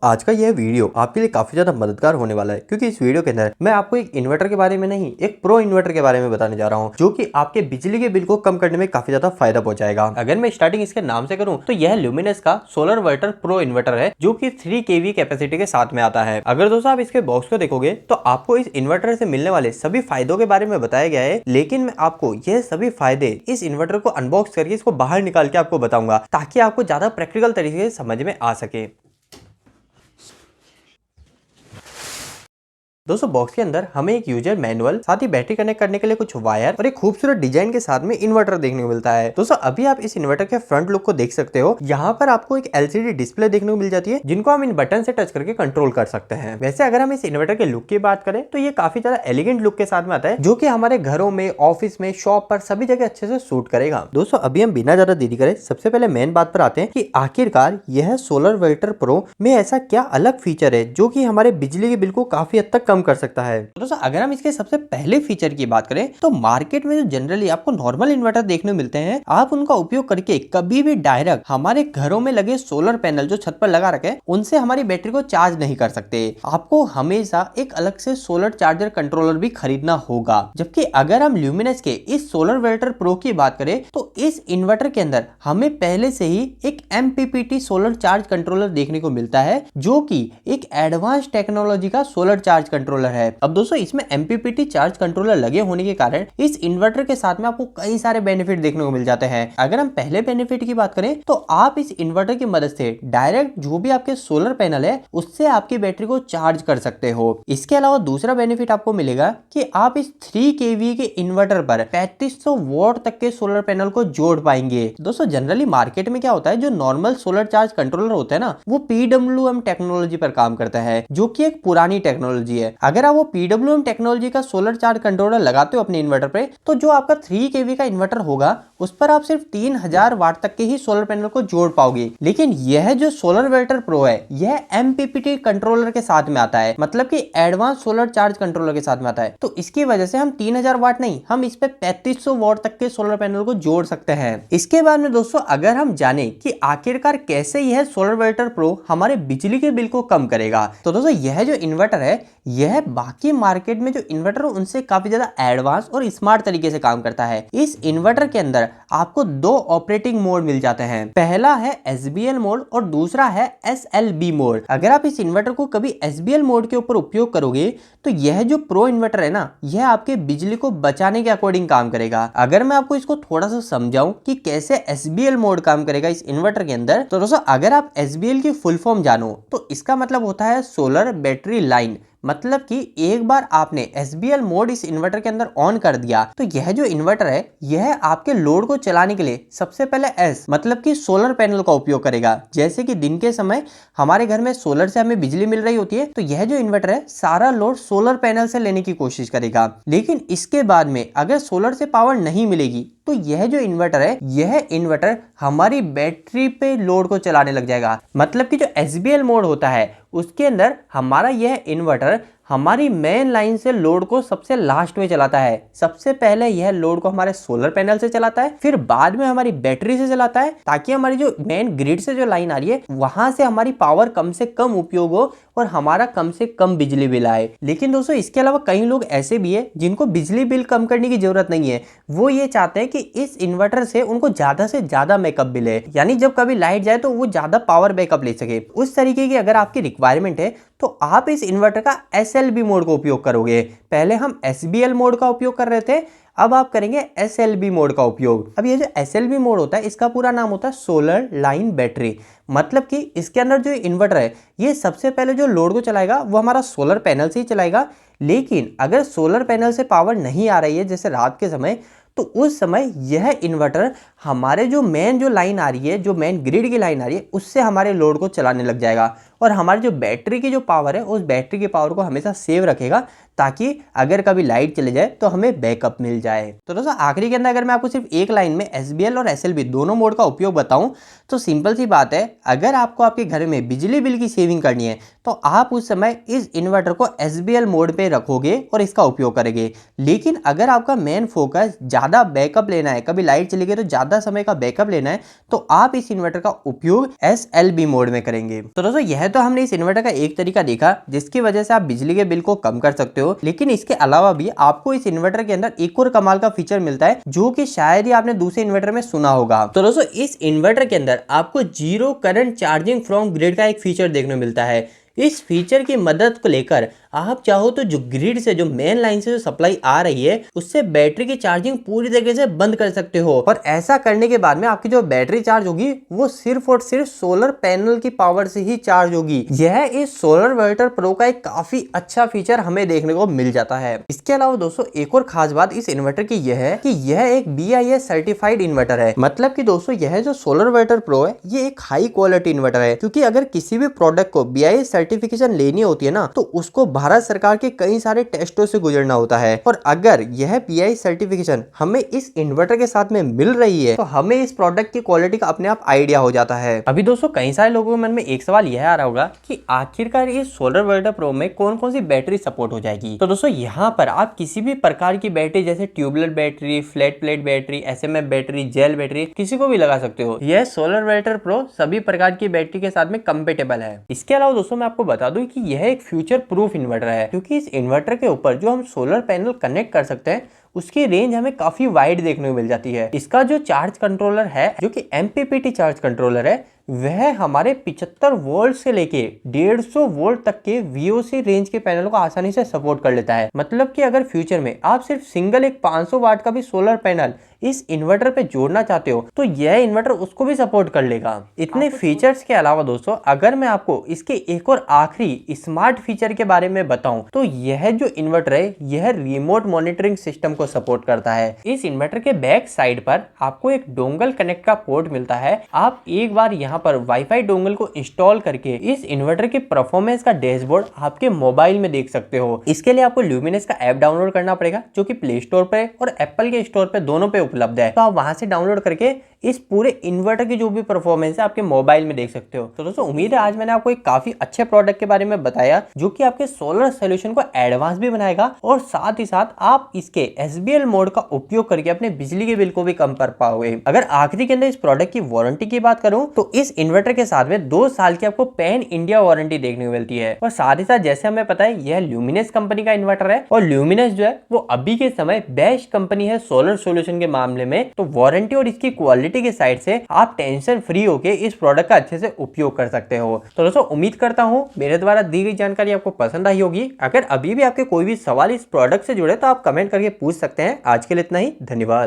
आज का यह वीडियो आपके लिए काफी ज्यादा मददगार होने वाला है क्योंकि इस वीडियो के अंदर मैं आपको एक इन्वर्टर के बारे में नहीं, एक प्रो इन्वर्टर के बारे में बताने जा रहा हूं जो कि आपके बिजली के बिल को कम करने में काफी ज्यादा फायदा पहुंचाएगा। अगर मैं स्टार्टिंग इसके नाम से करूं तो यह ल्यूमिनस का सोलर वर्टर प्रो इन्वर्टर है जो कि 3 kV कैपेसिटी के साथ में आता है। अगर दोस्तों आप इसके बॉक्स को देखोगे तो आपको इस इन्वर्टर से मिलने वाले सभी फायदों के बारे में बताया गया है, लेकिन मैं आपको यह सभी फायदे इस इन्वर्टर को अनबॉक्स करके इसको बाहर निकाल के आपको बताऊंगा ताकि आपको ज्यादा प्रैक्टिकल तरीके से समझ में आ सके। दोस्तों बॉक्स के अंदर हमें एक यूजर मैनुअल, साथ ही बैटरी कनेक्ट करने के लिए कुछ वायर और एक खूबसूरत डिजाइन के साथ में इन्वर्टर देखने को मिलता है। दोस्तों अभी आप इस इन्वर्टर के फ्रंट लुक को देख सकते हो। यहाँ पर आपको एक एलसीडी डिस्प्ले देखने को मिल जाती है जिनको हम इन बटन से टच करके कंट्रोल कर सकते हैं। वैसे अगर हम इस इन्वर्टर के लुक की बात करें तो ये काफी ज्यादा एलिगेंट लुक के साथ में आता है जो की हमारे घरों में, ऑफिस में, शॉप पर सभी जगह अच्छे से सूट करेगा। दोस्तों अभी हम बिना ज्यादा देरी करे सबसे पहले मेन बात पर आते हैं कि आखिरकार यह सोलर वर्टर प्रो में ऐसा क्या अलग फीचर है जो कि हमारे बिजली के बिल को काफी हद तक कम कर सकता है। दोस्तों अगर हम इसके सबसे पहले फीचर की बात करें तो मार्केट में जो जनरली आपको नॉर्मल इन्वर्टर देखने को मिलते हैं, आप उनका उपयोग करके कभी भी डायरेक्ट हमारे घरों में लगे सोलर पैनल जो छत पर लगा रखे हैं उनसे हमारी बैटरी को चार्ज नहीं कर सकते। आपको हमेशा एक अलग से सोलर चार्जर कंट्रोलर भी खरीदना होगा। जबकि अगर हम ल्यूमिनस के इस सोलर वर्टर प्रो की बात करें तो इस इन्वर्टर के अंदर हमें पहले से ही एक MPPT सोलर चार्ज कंट्रोलर देखने को मिलता है जो कि एक एडवांस टेक्नोलॉजी का सोलर चार्ज कंट्रोलर है। अब दोस्तों इसमें MPPT चार्ज कंट्रोलर लगे होने के कारण इस इन्वर्टर के साथ में आपको कई सारे बेनिफिट देखने को मिल जाते हैं। अगर हम पहले बेनिफिट की बात करें तो आप इस इन्वर्टर की मदद से डायरेक्ट जो भी आपके सोलर पैनल है उससे आपकी बैटरी को चार्ज कर सकते हो। इसके अलावा दूसरा बेनिफिट आपको मिलेगा कि आप इस 3 kV के इन्वर्टर पर 3500 वॉट तक के सोलर पैनल को जोड़ पाएंगे। दोस्तों जनरली मार्केट में क्या होता है, जो नॉर्मल सोलर चार्ज कंट्रोलर होता है ना, वो PWM टेक्नोलॉजी पर काम करता है जो कि एक पुरानी टेक्नोलॉजी है। अगर आप वो PWM टेक्नोलॉजी का सोलर चार्ज कंट्रोलर लगाते हो अपने इन्वर्टर पे तो जो आपका 3 kV का इन्वर्टर होगा उस पर आप सिर्फ 3000 वाट तक के ही सोलर पैनल को जोड़ पाओगे। लेकिन यह जो सोलर वर्टर प्रो है यह MPPT कंट्रोलर के साथ में आता है, मतलब कि एडवांस सोलर चार्ज कंट्रोलर के साथ में आता है। तो इसकी वजह से हम 3000 वाट नहीं, हम इस पे 3500 वाट तक के सोलर पैनल को जोड़ सकते हैं। इसके बाद में दोस्तों अगर हम जाने कि आखिरकार कैसे यह सोलर वर्टर प्रो हमारे बिजली के बिल को कम करेगा, तो दोस्तों यह जो इन्वर्टर है यह बाकी मार्केट में जो इन्वर्टर है उनसे काफी ज्यादा एडवांस और स्मार्ट तरीके से काम करता है। इस इन्वर्टर के अंदर आपको 2 ऑपरेटिंग मोड मिल जाते हैं। पहला है SBL मोड और दूसरा है SLB मोड। अगर आप इस इन्वर्टर को कभी SBL मोड के ऊपर उपयोग करोगे तो यह जो प्रो इन्वर्टर है ना, यह आपके बिजली को बचाने के अकॉर्डिंग काम करेगा। अगर मैं आपको इसको थोड़ा सा समझाऊं कि कैसे SBL मोड काम करेगा इस इन्वर्टर के अंदर, तो दोस्तों अगर आप SBL की फुल फॉर्म जानो तो इसका मतलब होता है सोलर बैटरी लाइन। मतलब कि एक बार आपने SBL मोड इस इन्वर्टर के अंदर ऑन कर दिया तो यह जो इन्वर्टर है यह आपके लोड को चलाने के लिए सबसे पहले S मतलब कि सोलर पैनल का उपयोग करेगा। जैसे कि दिन के समय हमारे घर में सोलर से हमें बिजली मिल रही होती है तो यह जो इन्वर्टर है सारा लोड सोलर पैनल से लेने की कोशिश करेगा। लेकिन इसके बाद में अगर सोलर से पावर नहीं मिलेगी तो यह जो इन्वर्टर है यह इन्वर्टर हमारी बैटरी पे लोड को चलाने लग जाएगा। मतलब कि जो SBL मोड होता है उसके अंदर हमारा यह इन्वर्टर हमारी मेन लाइन से लोड को सबसे लास्ट में चलाता है। सबसे पहले यह लोड को हमारे सोलर पैनल से चलाता है, फिर बाद में हमारी बैटरी से चलाता है ताकि हमारी जो मेन ग्रिड से जो लाइन आ रही है वहां से हमारी पावर कम से कम उपयोग हो और हमारा कम से कम बिजली बिल आए। लेकिन दोस्तों इसके अलावा कई लोग ऐसे भी है जिनको बिजली बिल कम करने की जरूरत नहीं है। वो ये चाहते हैं कि इस इन्वर्टर से उनको ज्यादा से ज्यादा बैकअप मिले, यानी जब कभी लाइट जाए तो वो ज्यादा पावर बैकअप ले सके। उस तरीके की अगर आपकी रिक्वायरमेंट है तो आप इस इन्वर्टर का SLB मोड का उपयोग करोगे। पहले हम SBL मोड का उपयोग कर रहे थे, अब आप करेंगे SLB मोड का उपयोग। अब ये जो SLB मोड होता है इसका पूरा नाम होता है सोलर लाइन बैटरी। मतलब कि इसके अंदर जो इन्वर्टर है ये सबसे पहले जो लोड को चलाएगा वो हमारा सोलर पैनल से ही चलाएगा। लेकिन अगर सोलर पैनल से पावर नहीं आ रही है जैसे रात के समय, तो उस समय यह इन्वर्टर हमारे जो मेन जो लाइन आ रही है, जो मेन ग्रिड की लाइन आ रही है, उससे हमारे लोड को चलाने लग जाएगा और हमारी जो बैटरी की जो पावर है उस बैटरी की पावर को हमेशा सेव रखेगा ताकि अगर कभी लाइट चले जाए तो हमें बैकअप मिल जाए। तो दोस्तों आखिरी के अंदर अगर मैं आपको सिर्फ एक लाइन में SBL और SLB दोनों मोड का उपयोग बताऊं तो सिंपल सी बात है, अगर आपको आपके घर में बिजली बिल की सेविंग करनी है तो आप उस समय इस इन्वर्टर को SBL मोड पे रखोगे और इसका उपयोग करेंगे। लेकिन अगर आपका मेन फोकस ज्यादा बैकअप लेना है, कभी लाइट चली गई तो ज्यादा समय का बैकअप लेना है, तो आप इस इन्वर्टर का उपयोग SLB मोड में करेंगे। तो दोस्तों यह यह तो हमने इस इन्वर्टर का एक तरीका देखा जिसकी वजह से आप बिजली के बिल को कम कर सकते हो, लेकिन इसके अलावा भी आपको इस इन्वर्टर के अंदर एक और कमाल का फीचर मिलता है जो कि शायद ही आपने दूसरे इन्वर्टर में सुना होगा। तो दोस्तों इस इन्वर्टर के अंदर आपको zero current charging from grid का एक फीचर देखने को मिलता है। इस फीचर की मदद को लेकर आप चाहो तो जो ग्रिड से, जो मेन लाइन से जो सप्लाई आ रही है, उससे बैटरी की चार्जिंग पूरी तरीके से बंद कर सकते हो। और ऐसा करने के बाद में आपकी जो बैटरी चार्ज होगी वो सिर्फ और सिर्फ सोलर पैनल की पावर से ही चार्ज होगी। यह इस सोलरवर्टर प्रो का एक काफी अच्छा फीचर हमें देखने को मिल जाता है। इसके अलावा दोस्तों एक और खास बात इस इन्वर्टर की यह है कि यह एक BIS सर्टिफाइड इन्वर्टर है। मतलब कि दोस्तों यह जो सोलरवर्टर प्रो है ये एक हाई क्वालिटी इन्वर्टर है, क्योंकि अगर किसी भी प्रोडक्ट को BIS सर्टिफिकेशन लेनी होती है ना, तो उसको भारत सरकार के कई सारे टेस्टों से गुजरना होता है। और अगर यह BIS सर्टिफिकेशन हमें इस इन्वर्टर के साथ में मिल रही है तो हमें इस प्रोडक्ट की क्वालिटी का अपने आप आइडिया हो जाता है। अभी दोस्तों कई सारे लोगों के मन में एक सवाल यह आ रहा होगा कि आखिरकार इस सोलरवर्टर प्रो में कौन कौन सी बैटरी सपोर्ट हो जाएगी। तो दोस्तों यहाँ पर आप किसी भी प्रकार की बैटरी जैसे tubular battery, flat plate battery, SMF battery, gel battery किसी को भी लगा सकते हो। यह सोलरवर्टर प्रो सभी प्रकार की बैटरी के साथ में कंपेटेबल है। इसके अलावा दोस्तों मैं आपको बता दूं कि यह एक फ्यूचर प्रूफ इन्वर्टर है, क्योंकि इस इन्वर्टर के ऊपर जो हम सोलर पैनल कनेक्ट कर सकते हैं उसकी रेंज हमें काफी वाइड देखने को मिल जाती है। इसका जो चार्ज कंट्रोलर है जो कि MPPT चार्ज कंट्रोलर है वह हमारे 75 वोल्ट से लेके 150 वोल्ट तक के VOC रेंज के पैनल को आसानी से सपोर्ट कर लेता है। मतलब कि अगर फ्यूचर में आप सिर्फ सिंगल एक 500 वाट का भी सोलर पैनल इस इन्वर्टर पे जोड़ना चाहते हो तो यह इन्वर्टर उसको भी सपोर्ट कर लेगा। इतने फीचर्स के अलावा दोस्तों अगर मैं आपको इसके एक और आखिरी स्मार्ट फीचर के बारे में बताऊं तो यह जो इन्वर्टर है यह रिमोट मॉनिटरिंग सिस्टम को सपोर्ट करता है। इस इन्वर्टर के बैक साइड पर आपको एक डोंगल कनेक्ट का पोर्ट मिलता है। आप एक बार यहाँ पर वाईफाई डोंगल को इंस्टॉल करके इस इन्वर्टर के परफॉर्मेंस का डैशबोर्ड आपके मोबाइल में देख सकते हो। इसके लिए आपको ल्यूमिनस का ऐप डाउनलोड करना पड़ेगा जो कि प्ले स्टोर पे और एप्पल के स्टोर पे दोनों पे उपलब्ध है। तो आप वहां से डाउनलोड करके इस पूरे इन्वर्टर की जो भी परफॉर्मेंस है आपके मोबाइल में देख सकते हो। तो दोस्तों उम्मीद है आज मैंने आपको एक काफी अच्छे प्रोडक्ट के बारे में बताया जो कि आपके सोलर सोल्यूशन को एडवांस भी बनाएगा और साथ ही साथ आप इसके SBL मोड का उपयोग करके अपने बिजली के बिल को भी कम कर पाओगे। अगर आखिरी के अंदर इस प्रोडक्ट की वारंटी की बात करूं तो इस इन्वर्टर के साथ में 2 साल की आपको पैन इंडिया वारंटी देखने को मिलती है। और साथ ही साथ जैसे हमें पता है यह ल्यूमिनस कंपनी का इन्वर्टर है और ल्यूमिनस जो है वो अभी के समय बेस्ट कंपनी है सोलर सोल्यूशन के मामले में। तो वारंटी और इसकी क्वालिटी के साइड से आप टेंशन फ्री होके इस प्रोडक्ट का अच्छे से उपयोग कर सकते हो। तो दोस्तों उम्मीद करता हूं मेरे द्वारा दी गई जानकारी आपको पसंद आई होगी। अगर अभी भी आपके कोई भी सवाल इस प्रोडक्ट से जुड़े तो आप कमेंट करके पूछ सकते हैं। आज के लिए इतना ही, धन्यवाद।